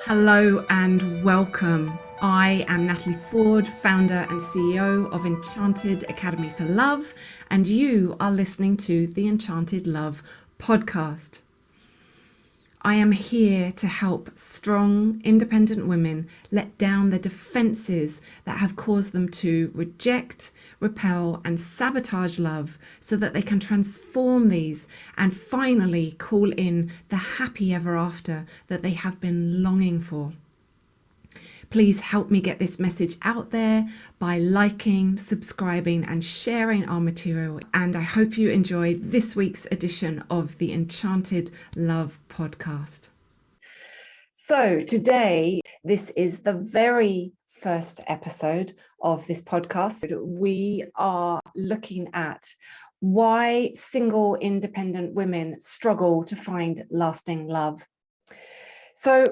Hello and welcome. I am Natalie Ford, founder and CEO of Enchanted Academy for Love, and you are listening to the Enchanted Love podcast. I am here to help strong, independent women let down the defenses that have caused them to reject, repel, and sabotage love so that they can transform these and finally call in the happy ever after that they have been longing for. Please help me get this message out there by liking, subscribing, and sharing our material. And I hope you enjoy this week's edition of the Enchanted Love podcast. So today, this is the very first episode of this podcast. We are looking at why single independent women struggle to find lasting love. So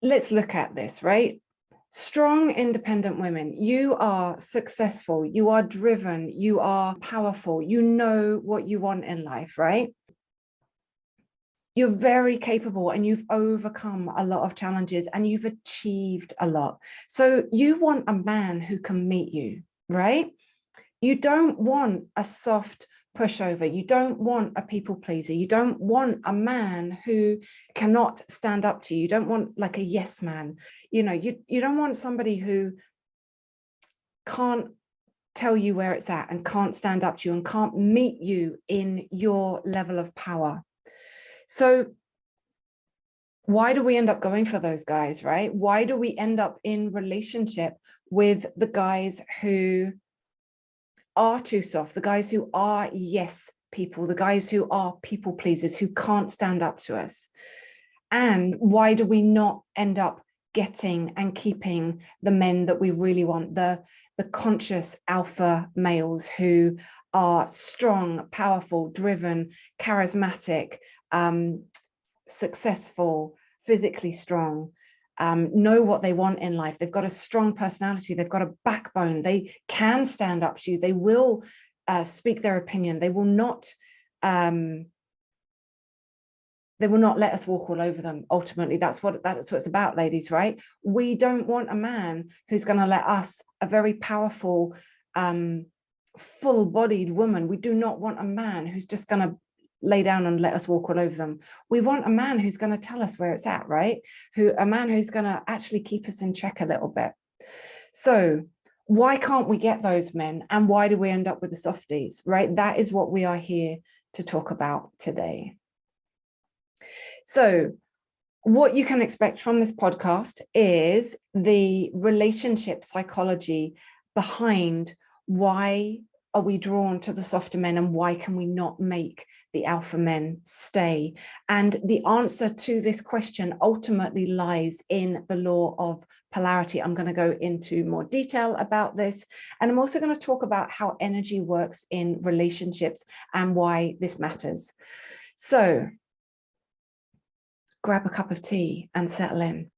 let's look at this, right? Strong, independent women, you are successful, you are driven, you are powerful, you know what you want in life, right? You're very capable and you've overcome a lot of challenges and you've achieved a lot. So you want a man who can meet you, right? You don't want a soft pushover. You don't want a people pleaser. You don't want a man who cannot stand up to you. You don't want like a yes man. You don't want somebody who can't tell you where it's at and can't stand up to you and can't meet you in your level of power. So why do we end up going for those guys, right? Why do we end up in relationship with the guys who are too soft, the guys who are yes people, the guys who are people pleasers, who can't stand up to us? And why do we not end up getting and keeping the men that we really want, the conscious alpha males who are strong, powerful, driven, charismatic, successful, physically strong, know what they want in life. They've got a strong personality. They've got a backbone. They can stand up to you. They will speak their opinion. They will not let us walk all over them. Ultimately, that's what it's about, ladies, right? We don't want a man who's going to let us, a very powerful, full-bodied woman. We do not want a man who's just going to lay down and let us walk all over them. We want a man who's going to tell us where it's at, right? A man who's going to actually keep us in check a little bit. So why can't we get those men? And why do we end up with the softies, right? That is what we are here to talk about today. So what you can expect from this podcast is the relationship psychology behind why are we drawn to the softer men and why can we not make the alpha men stay? And the answer to this question ultimately lies in the law of polarity. I'm going to go into more detail about this. And I'm also going to talk about how energy works in relationships and why this matters. So grab a cup of tea and settle in.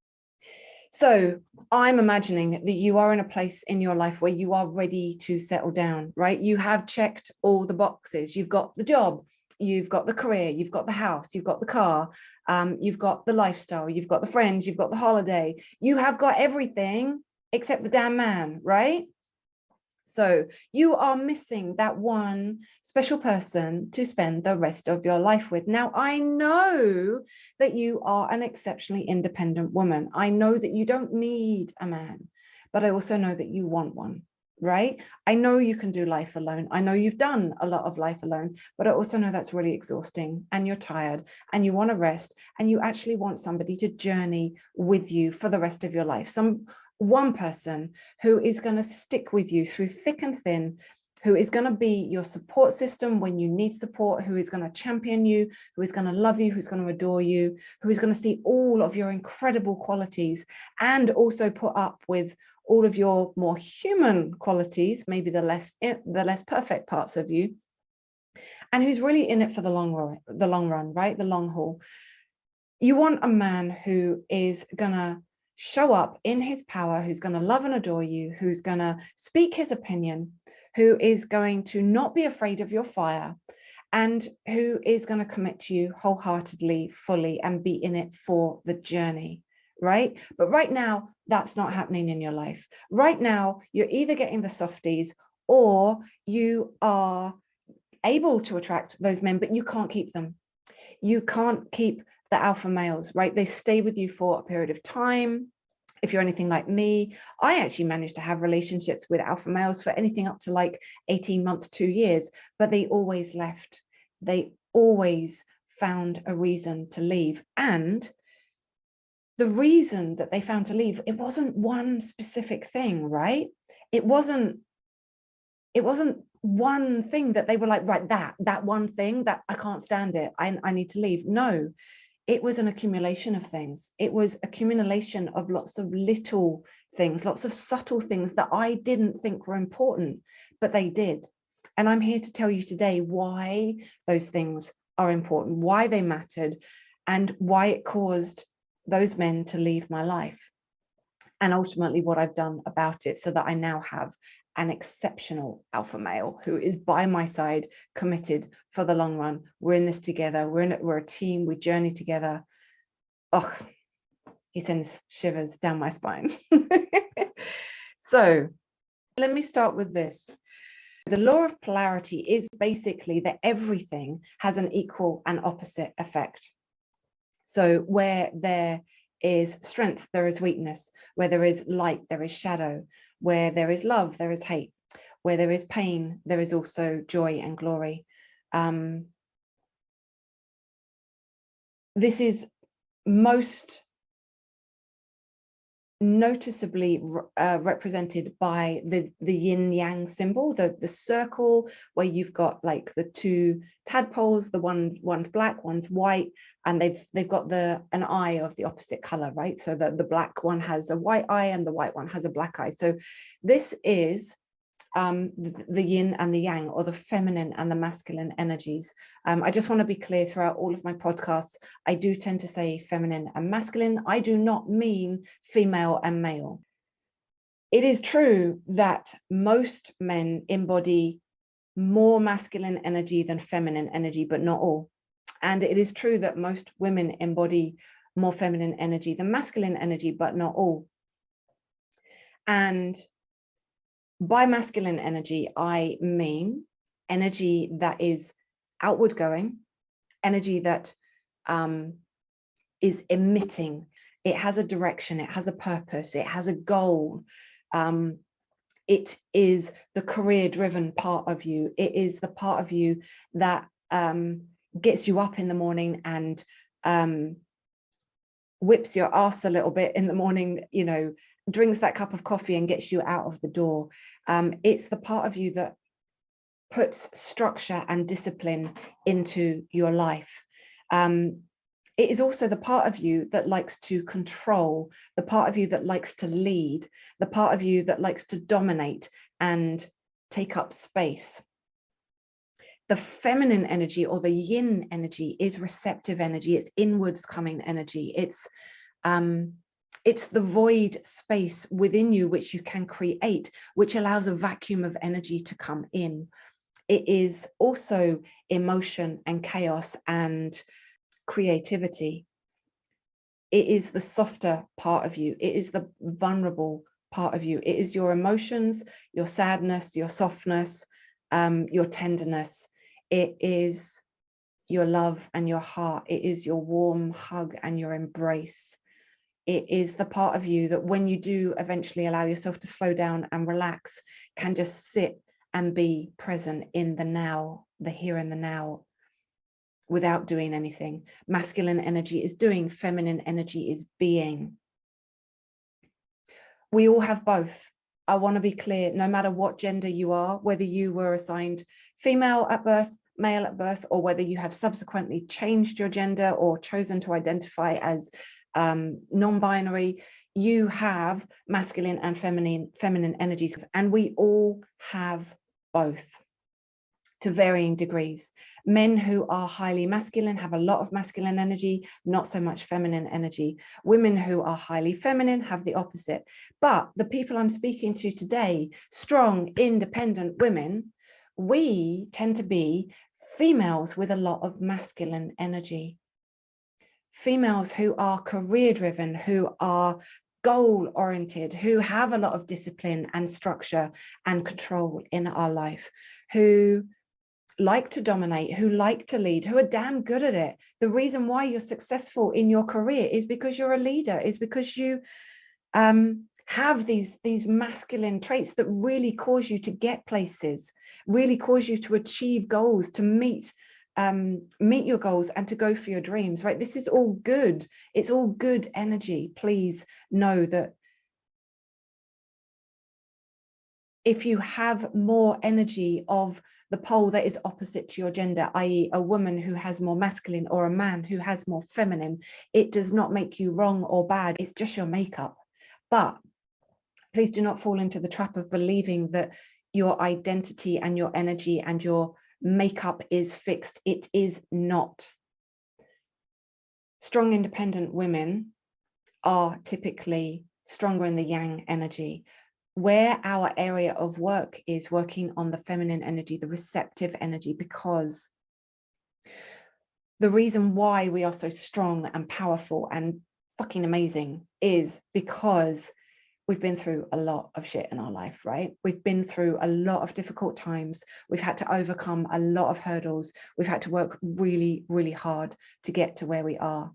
So I'm imagining that you are in a place in your life where you are ready to settle down, right? You have checked all the boxes. You've got the job, you've got the career, you've got the house, you've got the car, you've got the lifestyle, you've got the friends, you've got the holiday. You have got everything except the damn man, right? So you are missing that one special person to spend the rest of your life with. Now, I know that you are an exceptionally independent woman. I know that you don't need a man, but I also know that you want one, right? I know you can do life alone. I know you've done a lot of life alone, but I also know that's really exhausting and you're tired and you want to rest and you actually want somebody to journey with you for the rest of your life. One person who is going to stick with you through thick and thin, who is going to be your support system when you need support, who is going to champion you, who is going to love you, who's going to adore you, who is going to see all of your incredible qualities and also put up with all of your more human qualities, maybe the less perfect parts of you, and who's really in it for the long run, right? The long haul. You want a man who is going to show up in his power, who's going to love and adore you, who's going to speak his opinion, who is going to not be afraid of your fire, and who is going to commit to you wholeheartedly, fully, and be in it for the journey, right? But right now, that's not happening in your life. Right now, you're either getting the softies or you are able to attract those men, but you can't keep them. You can't keep the alpha males, right? They stay with you for a period of time. If you're anything like me, I actually managed to have relationships with alpha males for anything up to like 18 months, 2 years, but they always left. They always found a reason to leave. And the reason that they found to leave, it wasn't one specific thing, right? It wasn't one thing that they were like, right, that one thing that I can't stand it, I need to leave. No, it was an accumulation of things. It was accumulation of lots of little things, lots of subtle things that I didn't think were important, but they did. And I'm here to tell you today why those things are important, why they mattered, and why it caused those men to leave my life. And ultimately what I've done about it so that I now have an exceptional alpha male who is by my side, committed for the long run. We're in this together. We're a team. We journey together. Oh, he sends shivers down my spine. So let me start with this. The law of polarity is basically that everything has an equal and opposite effect. So where there is strength, there is weakness. Where there is light, there is shadow. Where there is love, there is hate. Where there is pain, there is also joy and glory. This is most noticeably represented by the yin yang symbol, the circle where you've got like the two tadpoles, one's black, one's white, and they've got an eye of the opposite color, right? So the black one has a white eye and the white one has a black eye. So this is the yin and the yang, or the feminine and the masculine energies. I just want to be clear throughout all of my podcasts, I do tend to say feminine and masculine. I do not mean female and male. It is true that most men embody more masculine energy than feminine energy, but not all. And it is true that most women embody more feminine energy than masculine energy, but not all. And by masculine energy, I mean energy that is outward going, energy that is emitting. It has a direction, it has a purpose, it has a goal. It is the career-driven part of you. It is the part of you that gets you up in the morning and whips your ass a little bit in the morning, you know, drinks that cup of coffee and gets you out of the door. It's the part of you that puts structure and discipline into your life. It is also the part of you that likes to control, the part of you that likes to lead, the part of you that likes to dominate and take up space. The feminine energy, or the yin energy, is receptive energy. It's inwards coming energy. It's the void space within you which you can create, which allows a vacuum of energy to come in. It is also emotion and chaos and creativity. It is the softer part of you. It is the vulnerable part of you. It is your emotions, your sadness, your softness, your tenderness. It is your love and your heart. It is your warm hug and your embrace. It is the part of you that when you do eventually allow yourself to slow down and relax, can just sit and be present in the now, the here and the now, without doing anything. Masculine energy is doing, feminine energy is being. We all have both. I want to be clear, no matter what gender you are, whether you were assigned female at birth, male at birth, or whether you have subsequently changed your gender or chosen to identify as non-binary, you have masculine and feminine energies, and we all have both to varying degrees. Men who are highly masculine have a lot of masculine energy, not so much feminine energy. Women who are highly feminine have the opposite. But the people I'm speaking to today, strong, independent women, we tend to be females with a lot of masculine energy. females who are career driven, who are goal oriented, who have a lot of discipline and structure and control in our life, who like to dominate, who like to lead, who are damn good at it. The reason why you're successful in your career is because you're a leader, is because you have these masculine traits that really cause you to get places, really cause you to achieve goals, to meet your goals and to go for your dreams, right? This is all good. It's all good energy. Please know that if you have more energy of the pole that is opposite to your gender, i.e. a woman who has more masculine or a man who has more feminine, it does not make you wrong or bad. It's just your makeup. But please do not fall into the trap of believing that your identity and your energy and your makeup is fixed. It is not. Strong, independent women are typically stronger in the yang energy, where our area of work is working on the feminine energy, the receptive energy, because the reason why we are so strong and powerful and fucking amazing is because we've been through a lot of shit in our life, right? We've been through a lot of difficult times. We've had to overcome a lot of hurdles. We've had to work really, really hard to get to where we are.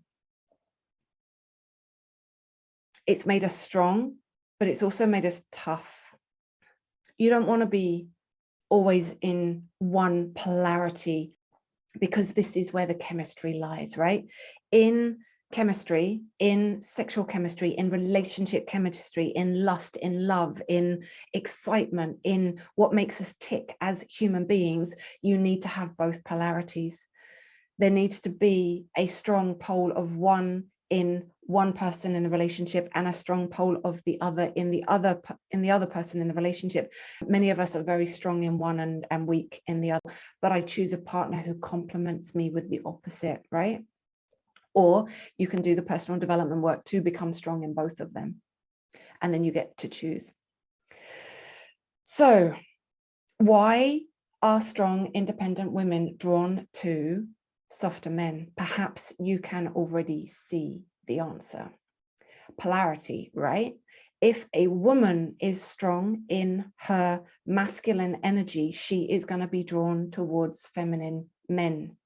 It's made us strong, but it's also made us tough. You don't want to be always in one polarity, because this is where the chemistry lies, right? In chemistry, in sexual chemistry, in relationship chemistry, in lust, in love, in excitement, in what makes us tick as human beings, you need to have both polarities. There needs to be a strong pole of one in one person in the relationship and a strong pole of the other in the other person in the relationship. Many of us are very strong in one and weak in the other, but I choose a partner who complements me with the opposite, right? Or you can do the personal development work to become strong in both of them, and then you get to choose. So why are strong, independent women drawn to softer men? Perhaps you can already see the answer. Polarity, right? If a woman is strong in her masculine energy, she is going to be drawn towards feminine men.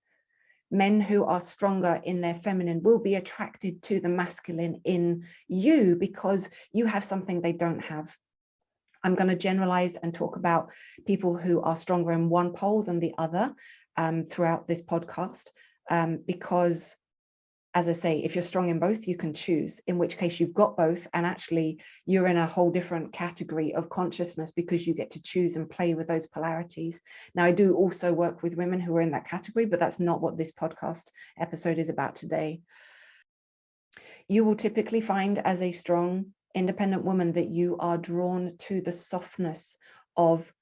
Men who are stronger in their feminine will be attracted to the masculine in you because you have something they don't have. I'm going to generalize and talk about people who are stronger in one pole than the other throughout this podcast, because, as I say, if you're strong in both, you can choose, in which case you've got both, and actually you're in a whole different category of consciousness because you get to choose and play with those polarities. Now, I do also work with women who are in that category, but that's not what this podcast episode is about today. You will typically find, as a strong, independent woman, that you are drawn to the softness of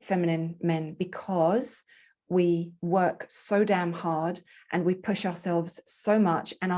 feminine men because we work so damn hard and we push ourselves so much, and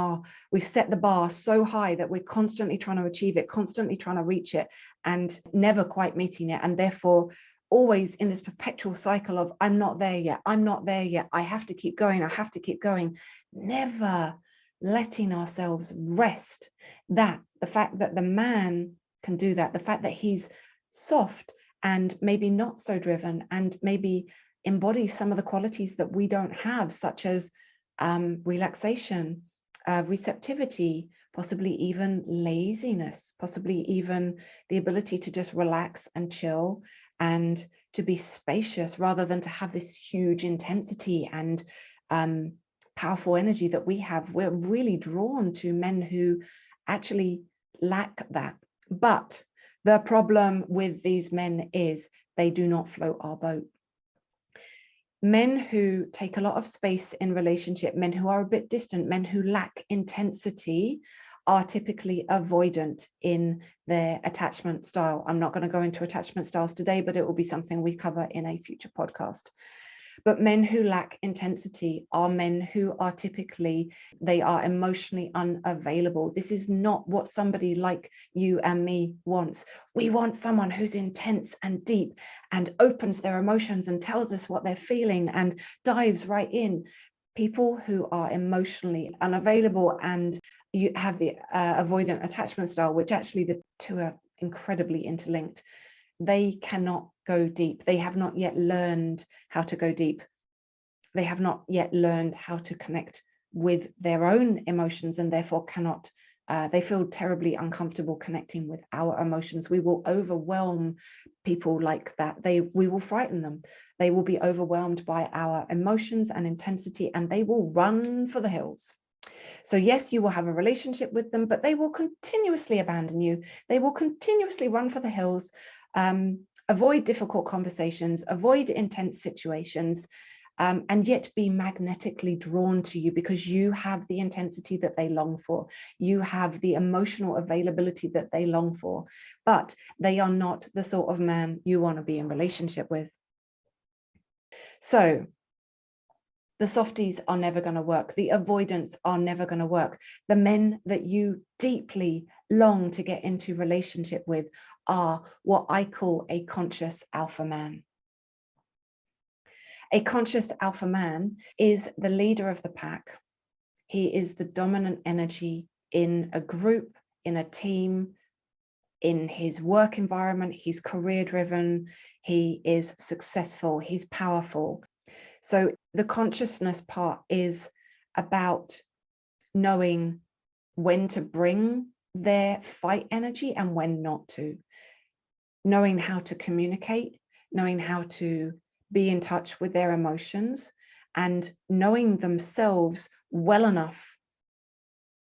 we've set the bar so high that we're constantly trying to achieve it, constantly trying to reach it, and never quite meeting it, and therefore always in this perpetual cycle of I'm not there yet, I'm not there yet, I have to keep going, I have to keep going, never letting ourselves rest. That the fact that the man can do that, the fact that he's soft and maybe not so driven and maybe embodies some of the qualities that we don't have, such as relaxation, receptivity, possibly even laziness, possibly even the ability to just relax and chill and to be spacious rather than to have this huge intensity and powerful energy that we have. We're really drawn to men who actually lack that. But the problem with these men is they do not float our boat. Men who take a lot of space in relationship, men who are a bit distant, men who lack intensity are typically avoidant in their attachment style. I'm not going to go into attachment styles today, but it will be something we cover in a future podcast. But men who lack intensity are men who are typically, they are emotionally unavailable. This is not what somebody like you and me wants. We want someone who's intense and deep and opens their emotions and tells us what they're feeling and dives right in. People who are emotionally unavailable and you have the avoidant attachment style, which actually the two are incredibly interlinked. They cannot go deep. They have not yet learned how to go deep. They have not yet learned how to connect with their own emotions, and therefore cannot, they feel terribly uncomfortable connecting with our emotions. We will overwhelm people like that. We will frighten them. They will be overwhelmed by our emotions and intensity, and they will run for the hills. So yes, you will have a relationship with them, but they will continuously abandon you. They will continuously run for the hills, avoid difficult conversations, avoid intense situations, and yet be magnetically drawn to you because you have the intensity that they long for. You have the emotional availability that they long for, but they are not the sort of man you want to be in relationship with. So the softies are never going to work. The avoidants are never going to work. The men that you deeply long to get into relationship with are what I call a conscious alpha man. A conscious alpha man is the leader of the pack. He is the dominant energy in a group, in a team, in his work environment. He's career driven. He is successful. He's powerful. So the consciousness part is about knowing when to bring their fight energy and when not to, knowing how to communicate, knowing how to be in touch with their emotions, and knowing themselves well enough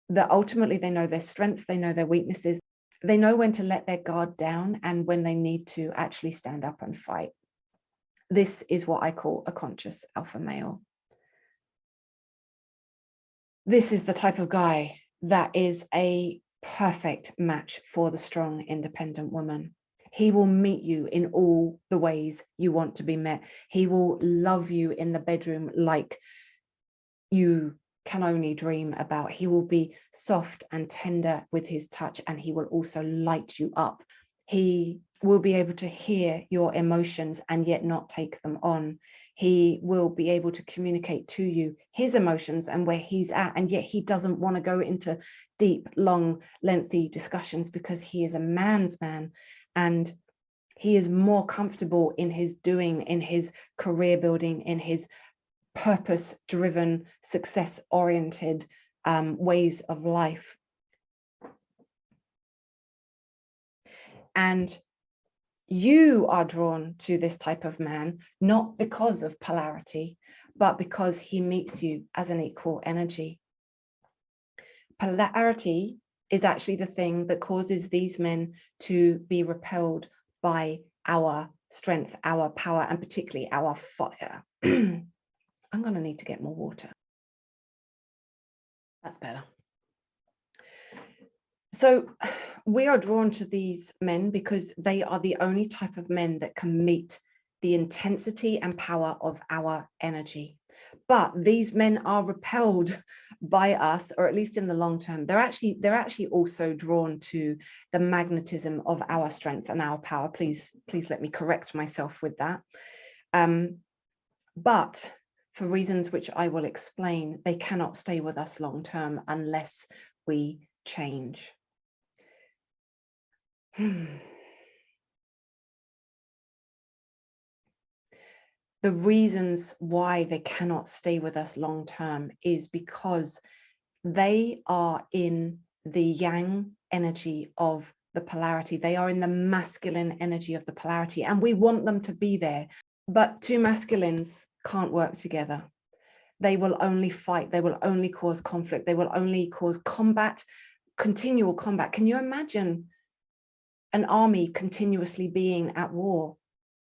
that ultimately they know their strengths, they know their weaknesses, they know when to let their guard down and when they need to actually stand up and fight. This is what I call a conscious alpha male. This is the type of guy that is a perfect match for the strong, independent woman. He will meet you in all the ways you want to be met. He will love you in the bedroom like you can only dream about. He will be soft and tender with his touch, and he will also light you up. He will be able to hear your emotions and yet not take them on. He will be able to communicate to you his emotions and where he's at, and yet he doesn't want to go into deep, long, lengthy discussions because he is a man's man, and he is more comfortable in his doing, in his career building, in his purpose-driven, success-oriented ways of life. And you are drawn to this type of man, not because of polarity, but because he meets you as an equal energy. Polarity is actually the thing that causes these men to be repelled by our strength, our power, and particularly our fire. I'm going to need to get more water. That's better. So we are drawn to these men because they are the only type of men that can meet the intensity and power of our energy. But these men are repelled by us, or at least in the long term. They're actually also drawn to the magnetism of our strength and our power. Please let me correct myself with that. But for reasons which I will explain, they cannot stay with us long term unless we change. The reasons why they cannot stay with us long term is because they are in the yang energy of the polarity. They are in the masculine energy of the polarity, and we want them to be there. But two masculines can't work together. They will only fight. They will only cause conflict. They will only cause combat, continual combat. Can you imagine an army continuously being at war?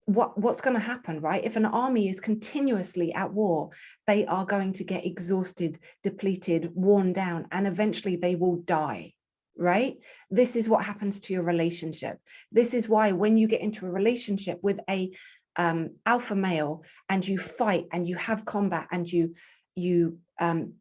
What's going to happen, right? If an army is continuously at war, they are going to get exhausted, depleted, worn down, and eventually they will die, right? This is what happens to your relationship. This is why when you get into a relationship with a alpha male and you fight and you have combat and you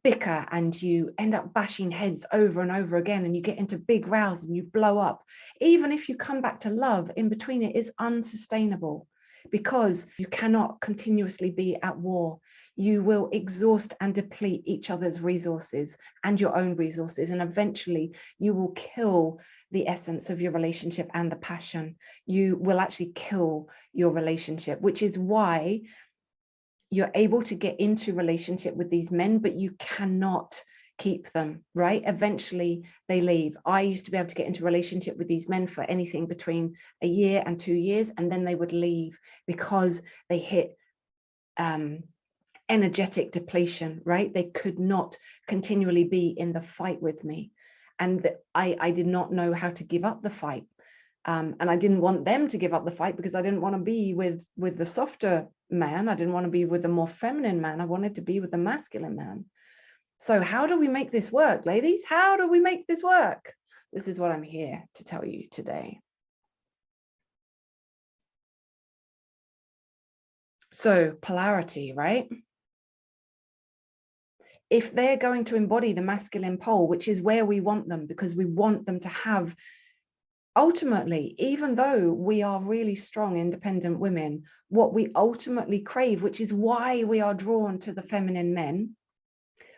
bicker and you end up bashing heads over and over again and you get into big rows and you blow up, even if you come back to love, in between it is unsustainable because you cannot continuously be at war. you will exhaust and deplete each other's resources and your own resources. And eventually you will kill the essence of your relationship and the passion. You will actually kill your relationship, which is why you're able to get into relationship with these men, but you cannot keep them, right? Eventually they leave. I used to be able to get into relationship with these men for anything between a year and 2 years, and then they would leave because they hit energetic depletion, right? They could not continually be in the fight with me. And I did not know how to give up the fight. And I didn't want them to give up the fight because I didn't want to be with the softer man. I didn't want to be with the more feminine man. I wanted to be with the masculine man. So how do we make this work, ladies? How do we make this work? This is what I'm here to tell you today. So polarity, right? If they're going to embody the masculine pole, which is where we want them, because we want them to have, ultimately, even though we are really strong, independent women, what we ultimately crave, which is why we are drawn to the feminine men,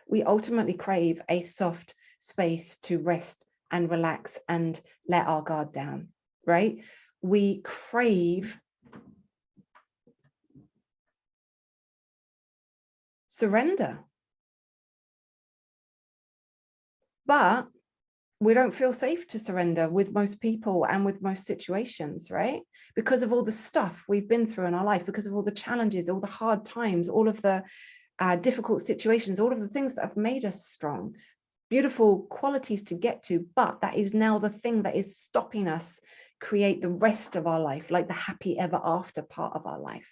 we ultimately crave a soft space to rest and relax and let our guard down, right? We crave surrender. But we don't feel safe to surrender with most people and with most situations, right? Because of all the stuff we've been through in our life, because of all the challenges, all the hard times, all of the difficult situations, all of the things that have made us strong, beautiful qualities to get to, but that is now the thing that is stopping us create the rest of our life, like the happy ever after part of our life.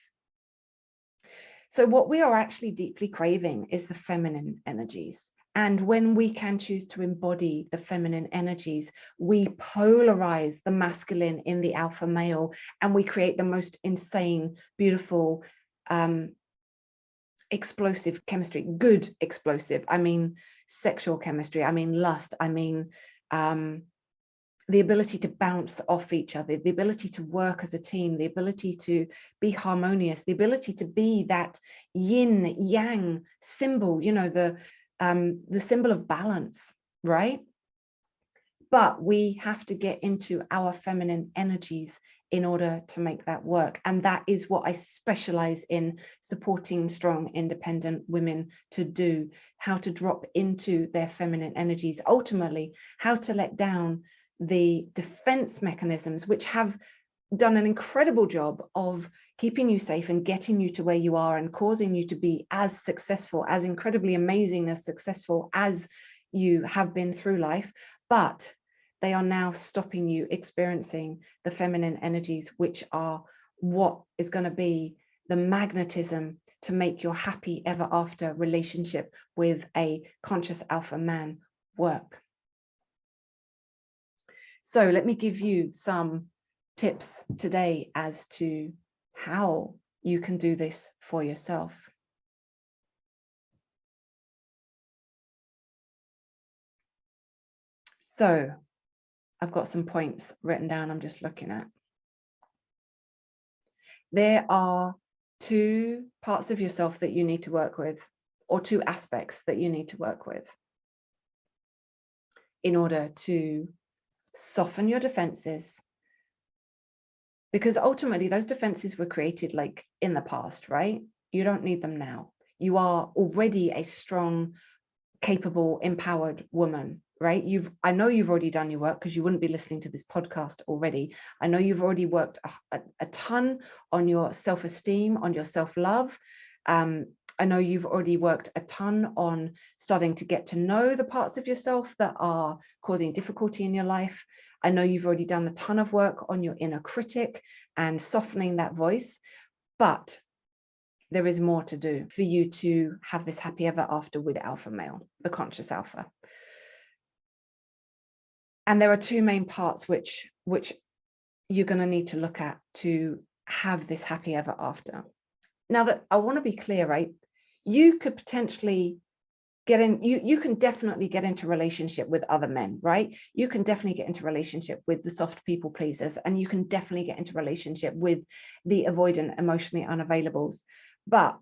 So what we are actually deeply craving is the feminine energies. And when we can choose to embody the feminine energies, we polarize the masculine in the alpha male, and we create the most insane, beautiful, explosive chemistry. Good explosive. I mean, sexual chemistry. I mean, lust. I mean, the ability to bounce off each other, the ability to work as a team, the ability to be harmonious, the ability to be that yin yang symbol, you know, the symbol of balance, right? But we have to get into our feminine energies in order to make that work. And that is what I specialize in supporting strong, independent women to do, how to drop into their feminine energies, ultimately, how to let down the defense mechanisms, which have done an incredible job of keeping you safe and getting you to where you are and causing you to be as successful, as incredibly amazing, as successful as you have been through life. But they are now stopping you experiencing the feminine energies, which are what is going to be the magnetism to make your happy ever after relationship with a conscious alpha man work. So let me give you some tips today as to how you can do this for yourself. So I've got some points written down I'm just looking at. There are 2 parts of yourself that you need to work with, or 2 aspects that you need to work with in order to soften your defenses, because ultimately those defenses were created like in the past, right? You don't need them now. You are already a strong, capable, empowered woman, right? I know you've already done your work, because you wouldn't be listening to this podcast already. I know you've already worked a ton on your self-esteem, on your self-love. I know you've already worked a ton on starting to get to know the parts of yourself that are causing difficulty in your life. I know you've already done a ton of work on your inner critic and softening that voice, but there is more to do for you to have this happy ever after with alpha male, the conscious alpha. And there are 2 main parts which you're going to need to look at to have this happy ever after. Now, that I want to be clear, right? You could potentially get in, you can definitely get into relationship with other men, right? You can definitely get into relationship with the soft people pleasers, and you can definitely get into relationship with the avoidant, emotionally unavailables. But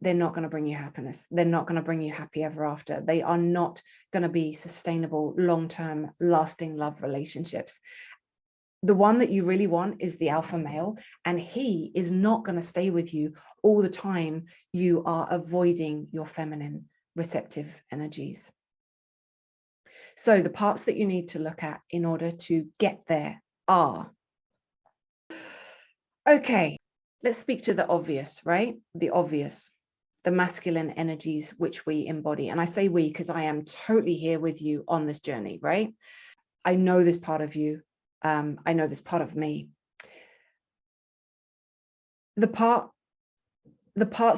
they're not going to bring you happiness. They're not going to bring you happy ever after. They are not going to be sustainable, long-term, lasting love relationships. The one that you really want is the alpha male, and he is not going to stay with you all the time you are avoiding your feminine receptive energies. So the parts that you need to look at in order to get there are, okay, let's speak to the obvious, right? The obvious, the masculine energies which we embody. And I say we because I am totally here with you on this journey, right? I know this part of you. I know this part of me. The parts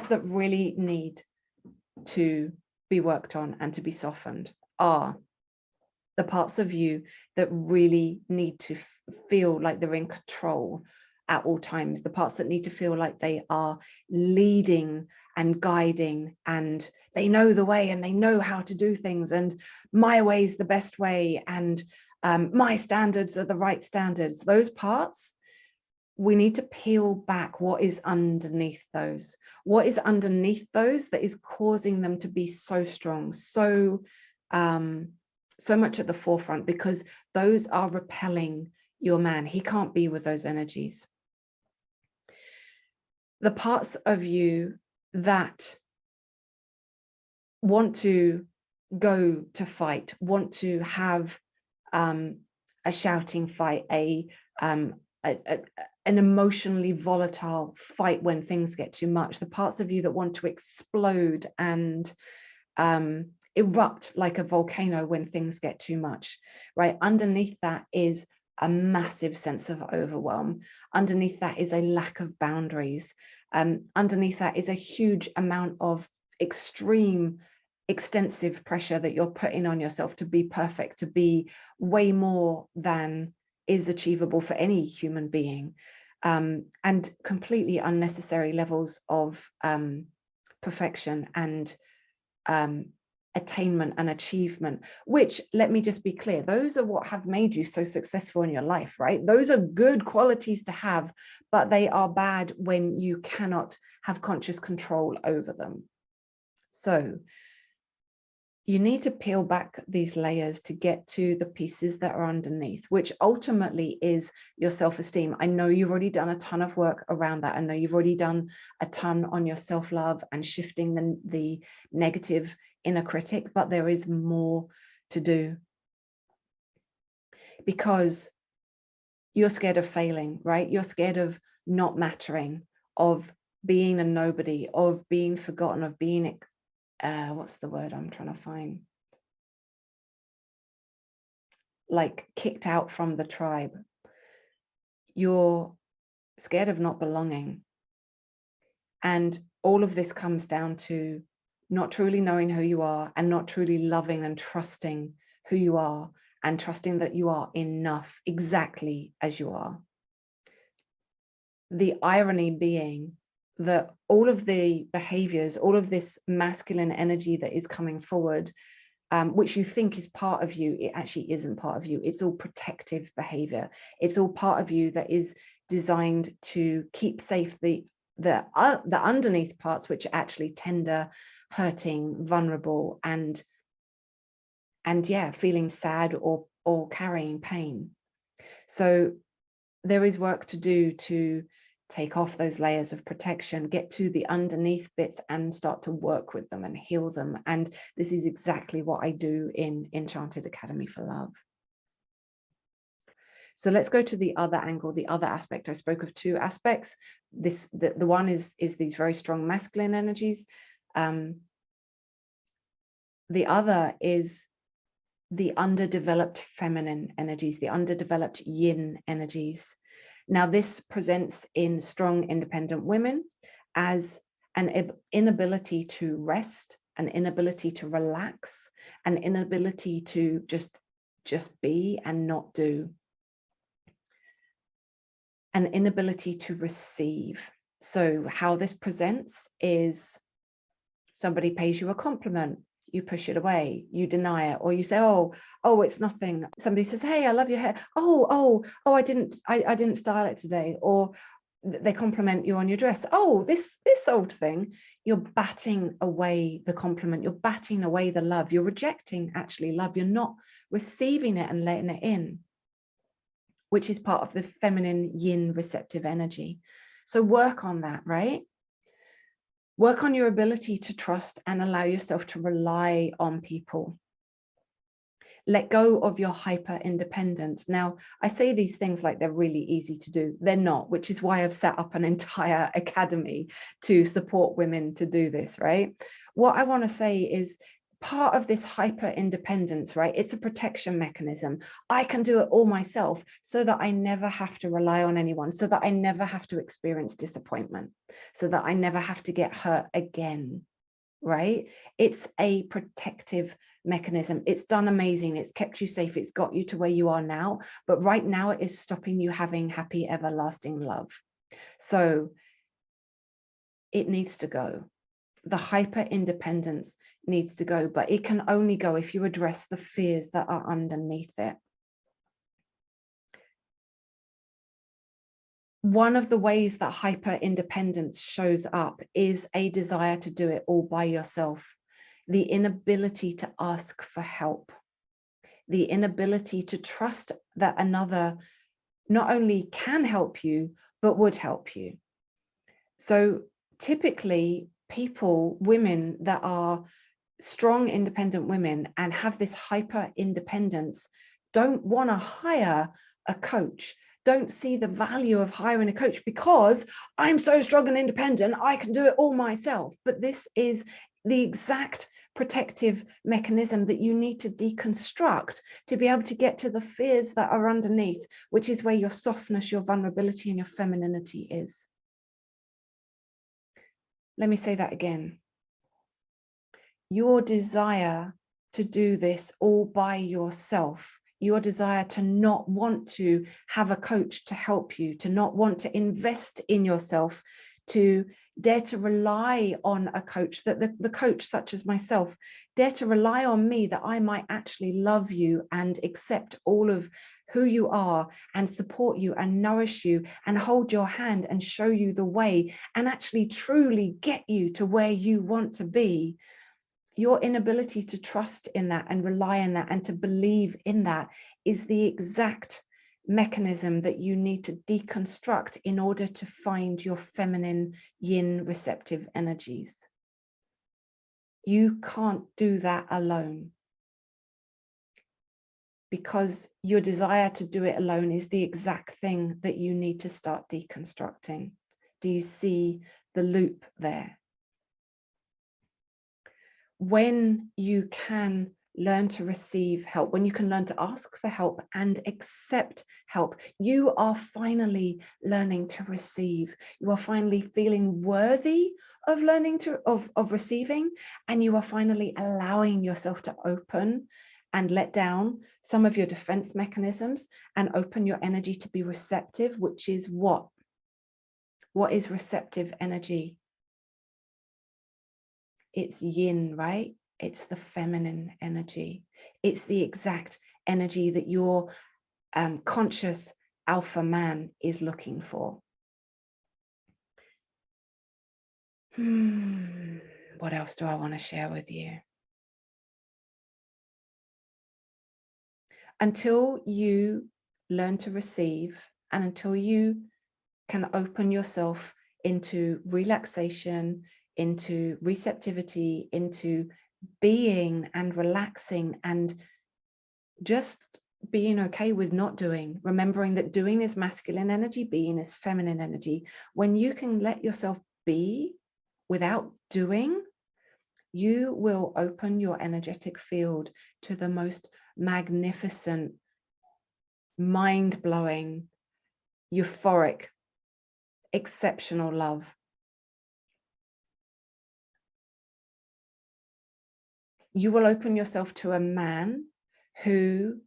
that really need to be worked on and to be softened are the parts of you that really need to feel like they're in control at all times, the parts that need to feel like they are leading and guiding, and they know the way and they know how to do things, and my way is the best way, and my standards are the right standards. Those parts, we need to peel back what is underneath those. What is underneath those that is causing them to be so strong, so much at the forefront, because those are repelling your man. He can't be with those energies. The parts of you that want to go to fight, want to have a shouting fight, an emotionally volatile fight when things get too much, the parts of you that want to explode and erupt like a volcano when things get too much, right? Underneath that is a massive sense of overwhelm. Underneath that is a lack of boundaries. Underneath that is a huge amount of extreme, extensive pressure that you're putting on yourself to be perfect, to be way more than is achievable for any human being, and completely unnecessary levels of perfection and attainment and achievement, which, let me just be clear, those are what have made you so successful in your life, right? Those are good qualities to have, but they are bad when you cannot have conscious control over them. So you need to peel back these layers to get to the pieces that are underneath, which ultimately is your self-esteem. I know you've already done a ton of work around that. I know you've already done a ton on your self-love and shifting the negative inner critic, but there is more to do, because you're scared of failing, right? You're scared of not mattering, of being a nobody, of being forgotten, of being what's the word I'm trying to find? Like kicked out from the tribe. You're scared of not belonging. And all of this comes down to not truly knowing who you are, and not truly loving and trusting who you are, and trusting that you are enough exactly as you are. The irony being that all of the behaviors, all of this masculine energy that is coming forward, which you think is part of you, it actually isn't part of you. It's all protective behavior. It's all part of you that is designed to keep safe the underneath parts, which are actually tender, hurting, vulnerable, and yeah, feeling sad or carrying pain. So there is work to do to take off those layers of protection, get to the underneath bits and start to work with them and heal them. And this is exactly what I do in Enchanted Academy for Love. So let's go to the other angle, the other aspect. I spoke of two aspects. The one is these very strong masculine energies. The other is the underdeveloped feminine energies, the underdeveloped yin energies. Now, this presents in strong, independent women as an inability to rest, an inability to relax, an inability to just be and not do, an inability to receive. So how this presents is somebody pays you a compliment, you push it away, you deny it, or you say, oh, it's nothing. Somebody says, hey, I love your hair. I didn't style it today. Or they compliment you on your dress. Oh, this old thing. You're batting away the compliment. You're batting away the love. You're rejecting actually love. You're not receiving it and letting it in, which is part of the feminine yin receptive energy. So work on that, right? Work on your ability to trust and allow yourself to rely on people. Let go of your hyper independence. Now, I say these things like they're really easy to do. They're not, which is why I've set up an entire academy to support women to do this, right? What I want to say is part of this hyper independence, right? It's a protection mechanism. I can do it all myself so that I never have to rely on anyone, so that I never have to experience disappointment, so that I never have to get hurt again, right? It's a protective mechanism. It's done amazing. It's kept you safe. It's got you to where you are now. But right now it is stopping you having happy, everlasting love. So it needs to go. The hyper independence needs to go, but it can only go if you address the fears that are underneath it. One of the ways that hyper independence shows up is a desire to do it all by yourself. The inability to ask for help, the inability to trust that another not only can help you, but would help you. So typically people, women that are strong, independent women and have this hyper independence don't want to hire a coach, don't see the value of hiring a coach because I'm so strong and independent, I can do it all myself. But this is the exact protective mechanism that you need to deconstruct to be able to get to the fears that are underneath, which is where your softness, your vulnerability, and your femininity is. Let me say that again. Your desire to do this all by yourself, your desire to not want to have a coach to help you, to not want to invest in yourself, to dare to rely on a coach, that the coach such as myself, dare to rely on me, that I might actually love you and accept all of who you are and support you and nourish you and hold your hand and show you the way and actually truly get you to where you want to be. Your inability to trust in that and rely on that and to believe in that is the exact mechanism that you need to deconstruct in order to find your feminine yin receptive energies. You can't do that alone, because your desire to do it alone is the exact thing that you need to start deconstructing. Do you see the loop there? When you can learn to receive help, when you can learn to ask for help and accept help, you are finally learning to receive. You are finally feeling worthy of learning to, of receiving, and you are finally allowing yourself to open and let down some of your defense mechanisms and open your energy to be receptive, which is what? What is receptive energy? It's yin, right? It's the feminine energy. It's the exact energy that your conscious alpha man is looking for. What else do I want to share with you? Until you learn to receive and until you can open yourself into relaxation, into receptivity, into being and relaxing and just being okay with not doing, remembering that doing is masculine energy, being is feminine energy. When you can let yourself be without doing, you will open your energetic field to the most magnificent, mind-blowing, euphoric, exceptional love. You will open yourself to a man who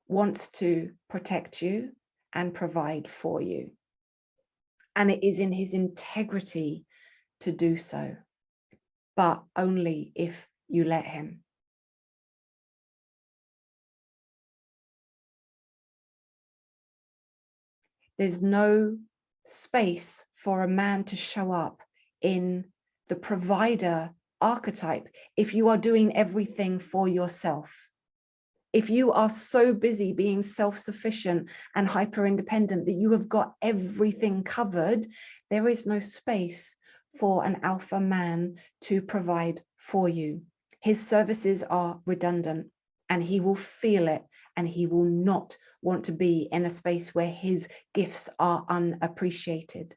wants to protect you and provide for you. And it is in his integrity to do so, but only if you let him. There's no space for a man to show up in the provider archetype if you are doing everything for yourself. If you are so busy being self-sufficient and hyper-independent that you have got everything covered, there is no space for an alpha man to provide for you. His services are redundant and he will feel it, and he will not want to be in a space where his gifts are unappreciated.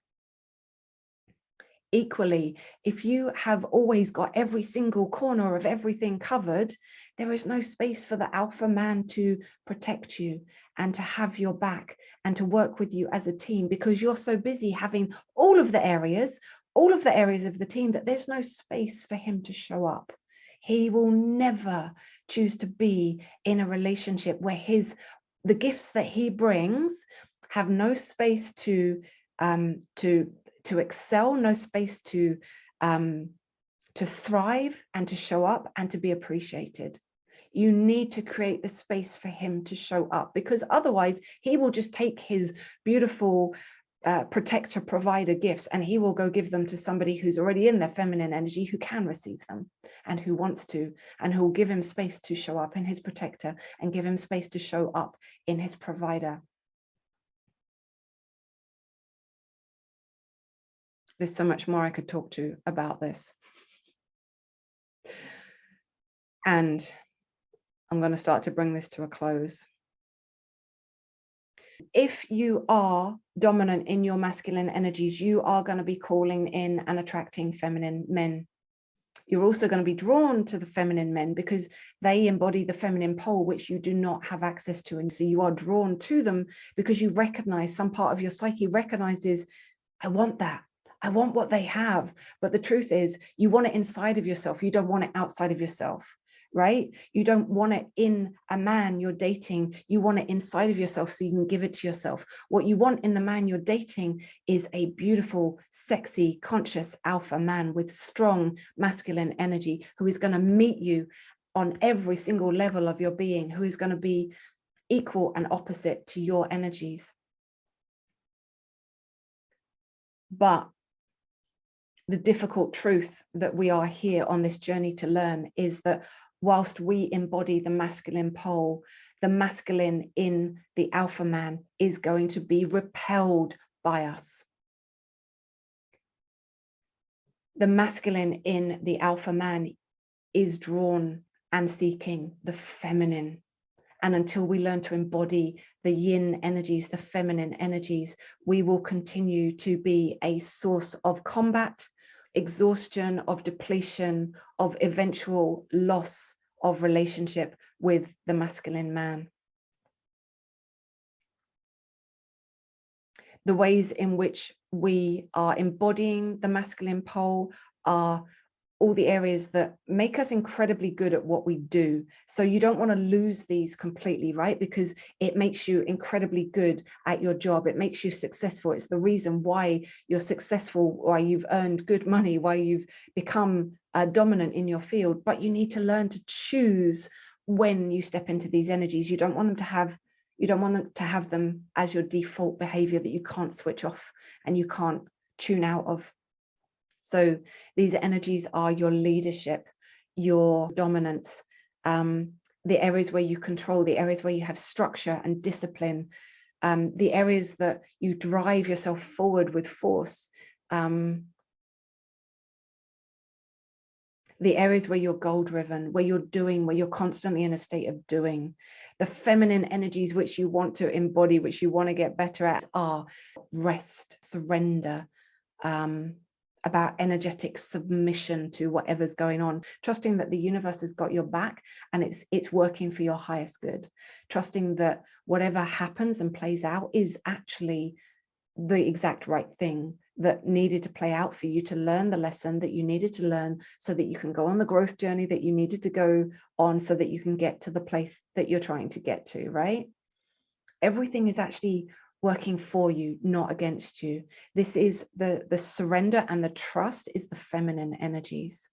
Equally, if you have always got every single corner of everything covered, there is no space for the alpha man to protect you and to have your back and to work with you as a team, because you're so busy having all of the areas of the team that there's no space for him to show up. He will never choose to be in a relationship where the gifts that he brings have no space to excel, no space to thrive and to show up and to be appreciated. You need to create the space for him to show up, because otherwise he will just take his beautiful protector provider gifts and he will go give them to somebody who's already in their feminine energy, who can receive them and who wants to, and who will give him space to show up in his protector and give him space to show up in his provider. There's so much more I could talk to about this. And I'm going to start to bring this to a close. If you are dominant in your masculine energies, you are going to be calling in and attracting feminine men. You're also going to be drawn to the feminine men because they embody the feminine pole, which you do not have access to. And so you are drawn to them because you recognize, some part of your psyche recognizes, I want that. I want what they have. But the truth is, you want it inside of yourself. You don't want it outside of yourself, right? You don't want it in a man you're dating. You want it inside of yourself so you can give it to yourself. What you want in the man you're dating is a beautiful, sexy, conscious alpha man with strong masculine energy, who is going to meet you on every single level of your being, who is going to be equal and opposite to your energies. But the difficult truth that we are here on this journey to learn is that whilst we embody the masculine pole, the masculine in the alpha man is going to be repelled by us. The masculine in the alpha man is drawn and seeking the feminine. And until we learn to embody the yin energies, the feminine energies, we will continue to be a source of combat, exhaustion, of depletion, of eventual loss of relationship with the masculine man. The ways in which we are embodying the masculine pole are all the areas that make us incredibly good at what we do. So you don't want to lose these completely, right? Because it makes you incredibly good at your job. It makes you successful. It's the reason why you're successful, why you've earned good money, why you've become dominant in your field. But you need to learn to choose when you step into these energies. You don't want them to have them as your default behavior that you can't switch off and you can't tune out of. So these energies are your leadership, your dominance, the areas where you control, the areas where you have structure and discipline, the areas that you drive yourself forward with force, the areas where you're goal-driven, where you're doing, where you're constantly in a state of doing. The feminine energies which you want to embody, which you want to get better at, are rest, surrender, about energetic submission to whatever's going on, trusting that the universe has got your back and it's working for your highest good, trusting that whatever happens and plays out is actually the exact right thing that needed to play out for you to learn the lesson that you needed to learn so that you can go on the growth journey that you needed to go on so that you can get to the place that you're trying to get to, right? Everything is actually working for you, not against you. This is the surrender, and the trust is the feminine energies.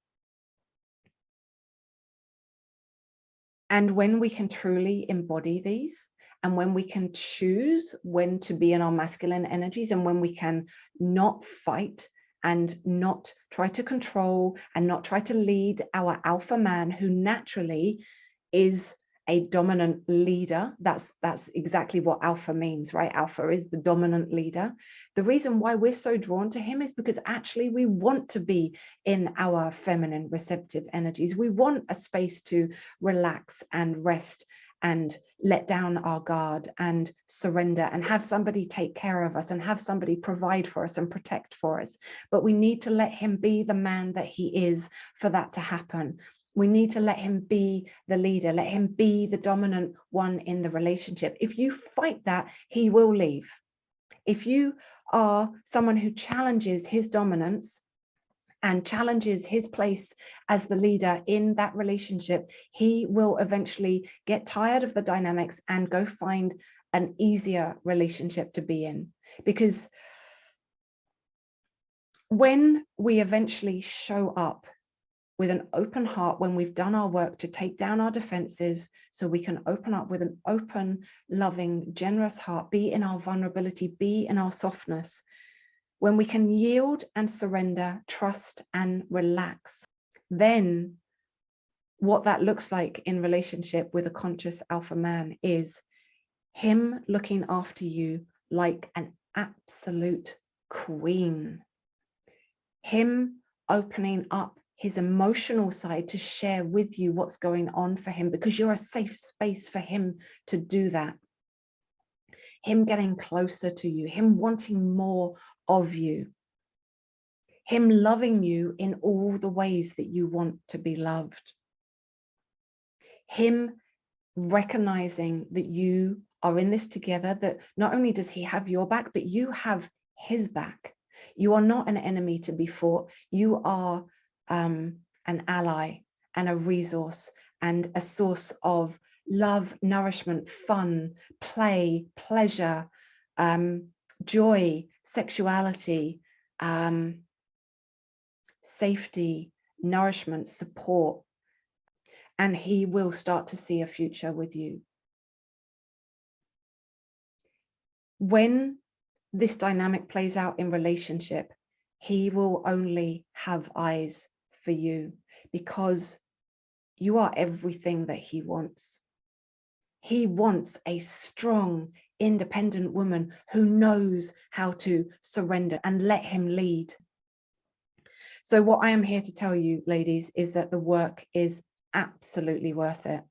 And when we can truly embody these and when we can choose when to be in our masculine energies, and when we can not fight and not try to control and not try to lead our alpha man, who naturally is a dominant leader. That's exactly what alpha means, right? Alpha is the dominant leader. The reason why we're so drawn to him is because actually we want to be in our feminine receptive energies. We want a space to relax and rest and let down our guard and surrender and have somebody take care of us and have somebody provide for us and protect for us. But we need to let him be the man that he is for that to happen. We need to let him be the leader, let him be the dominant one in the relationship. If you fight that, he will leave. If you are someone who challenges his dominance and challenges his place as the leader in that relationship, he will eventually get tired of the dynamics and go find an easier relationship to be in. Because when we eventually show up with an open heart, when we've done our work to take down our defenses, so we can open up with an open, loving, generous heart, be in our vulnerability, be in our softness, when we can yield and surrender, trust and relax, then what that looks like in relationship with a conscious alpha man is him looking after you like an absolute queen, him opening up his emotional side to share with you what's going on for him, because you're a safe space for him to do that. Him getting closer to you, him wanting more of you, him loving you in all the ways that you want to be loved, him recognizing that you are in this together, that not only does he have your back, but you have his back. You are not an enemy to be fought. You are an ally and a resource and a source of love, nourishment, fun, play, pleasure, joy, sexuality, safety, nourishment, support. And he will start to see a future with you. When this dynamic plays out in relationship, he will only have eyes for you, because you are everything that he wants. He wants a strong, independent woman who knows how to surrender and let him lead. So what I am here to tell you, ladies, is that the work is absolutely worth it.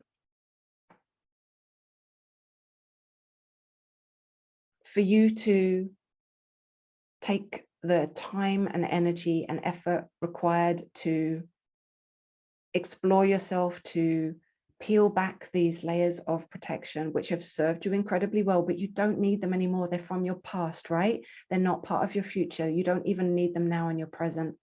For you to take the time and energy and effort required to explore yourself, to peel back these layers of protection, which have served you incredibly well, but you don't need them anymore. They're from your past, right? They're not part of your future. You don't even need them now in your present.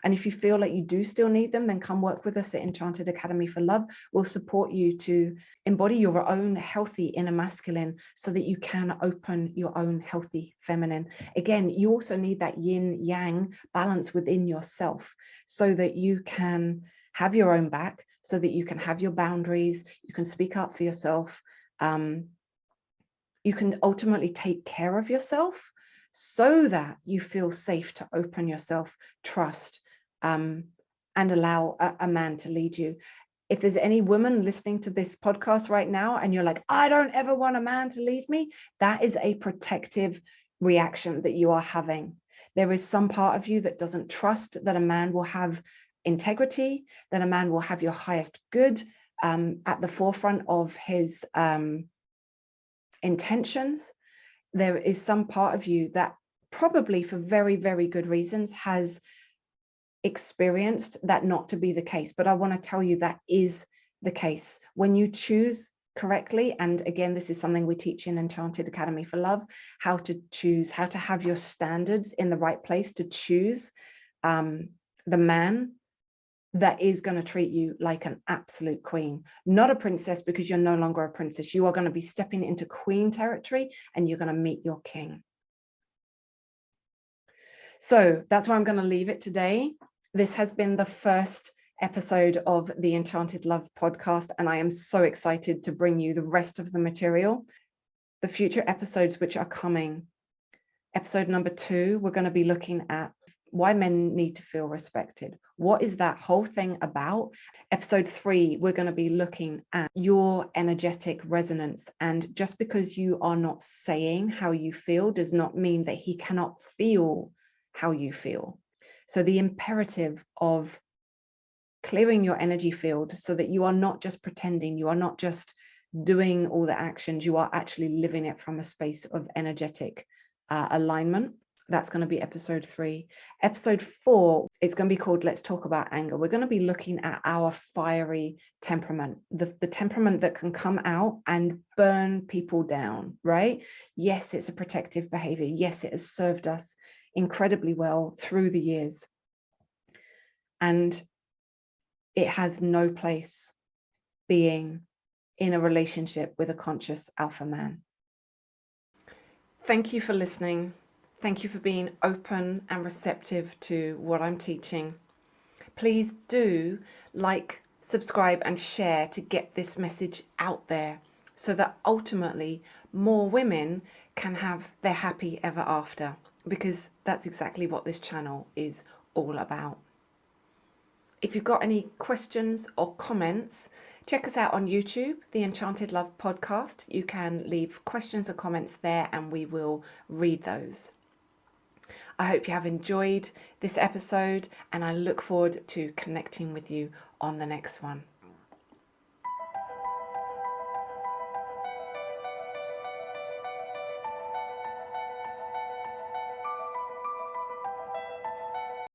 And if you feel like you do still need them, then come work with us at Enchanted Academy for Love. We'll support you to embody your own healthy inner masculine so that you can open your own healthy feminine. Again, you also need that yin yang balance within yourself so that you can have your own back, so that you can have your boundaries, you can speak up for yourself, you can ultimately take care of yourself so that you feel safe to open yourself, trust, and allow a man to lead you. If there's any woman listening to this podcast right now and you're like, I don't ever want a man to lead me, that is a protective reaction that you are having. There is some part of you that doesn't trust that a man will have integrity, that a man will have your highest good at the forefront of his intentions. There is some part of you that probably for very, very good reasons has experienced that not to be the case. But I want to tell you that is the case. When you choose correctly, and again, this is something we teach in Enchanted Academy for Love, how to choose, how to have your standards in the right place to choose the man that is going to treat you like an absolute queen, not a princess, because you're no longer a princess. You are going to be stepping into queen territory and you're going to meet your king. So that's where I'm going to leave it today. This has been the first episode of the Enchanted Love podcast, and I am so excited to bring you the rest of the material. the future episodes which are coming. Episode number 2, we're going to be looking at why men need to feel respected. What is that whole thing about? Episode 3, we're going to be looking at your energetic resonance. And just because you are not saying how you feel does not mean that he cannot feel how you feel. So the imperative of clearing your energy field so that you are not just pretending, you are not just doing all the actions, you are actually living it from a space of energetic alignment. That's going to be episode 3. Episode 4, it's going to be called Let's Talk About Anger. We're going to be looking at our fiery temperament, the temperament that can come out and burn people down, right? Yes, it's a protective behavior. Yes, it has served us incredibly well through the years. And it has no place being in a relationship with a conscious alpha man. Thank you for listening. Thank you for being open and receptive to what I'm teaching. Please do like, subscribe, and share to get this message out there so that ultimately more women can have their happy ever after, because that's exactly what this channel is all about. If you've got any questions or comments, check us out on YouTube, the Enchanted Love Podcast. You can leave questions or comments there and we will read those. I hope you have enjoyed this episode and I look forward to connecting with you on the next one.